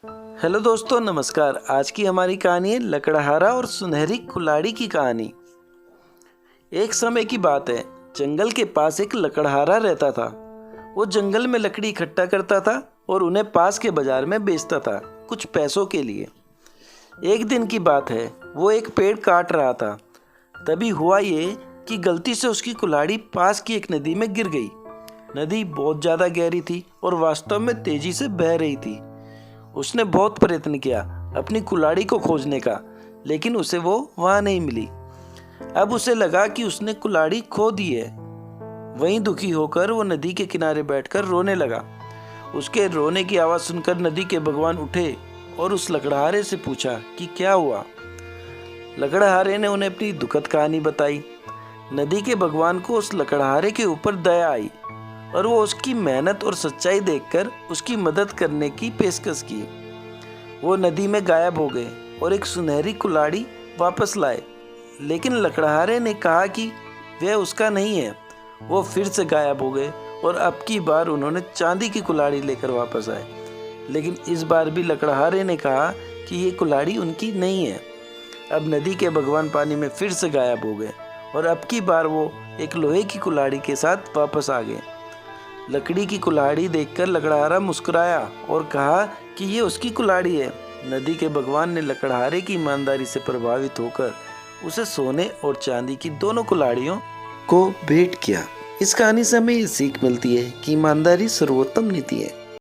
Hello दोस्तों, नमस्कार। आज की हमारी कहानी है लकड़हारा और सुनहरी कुल्हाड़ी की कहानी। एक समय की बात है, जंगल के पास एक लकड़हारा रहता था। वो जंगल में लकड़ी इकट्ठा करता था और उन्हें पास के बाजार में बेचता था, कुछ पैसों के लिए। एक दिन की बात है, वो एक पेड़ काट रहा था। तभी हुआ ये कि गलती से उसकी कुल्हाड़ी पास की एक नदी में गिर गई। नदी बहुत ज़्यादा गहरी थी और वास्तव में तेजी से बह रही थी। उसने बहुत प्रयत्न किया अपनी कुल्हाड़ी को खोजने का, लेकिन उसे वो वहां नहीं मिली। अब उसे लगा कि उसने कुल्हाड़ी खो दी है। वहीं दुखी होकर वो नदी के किनारे बैठकर रोने लगा। उसके रोने की आवाज़ सुनकर नदी के भगवान उठे और उस लकड़हारे से पूछा कि क्या हुआ। लकड़हारे ने उन्हें अपनी दुखद कहानी बताई। नदी के भगवान को उस लकड़हारे के ऊपर दया आई और वो उसकी मेहनत और सच्चाई देखकर उसकी मदद करने की पेशकश की। वो नदी में गायब हो गए और एक सुनहरी कुल्हाड़ी वापस लाए, लेकिन लकड़हारे ने कहा कि वह उसका नहीं है। वो फिर से गायब हो गए और अब की बार उन्होंने चांदी की कुल्हाड़ी लेकर वापस आए, लेकिन इस बार भी लकड़हारे ने कहा कि ये कुल्हाड़ी उनकी नहीं है। अब नदी के भगवान पानी में फिर से गायब हो गए और अब की बार वो एक लोहे की कुल्हाड़ी के साथ वापस आ गए। लकड़ी की कुल्हाड़ी देखकर लकड़हारा मुस्कुराया और कहा कि ये उसकी कुल्हाड़ी है। नदी के भगवान ने लकड़हारे की ईमानदारी से प्रभावित होकर उसे सोने और चांदी की दोनों कुल्हाड़ियों को भेंट किया। इस कहानी से हमें ये सीख मिलती है कि ईमानदारी सर्वोत्तम नीति है।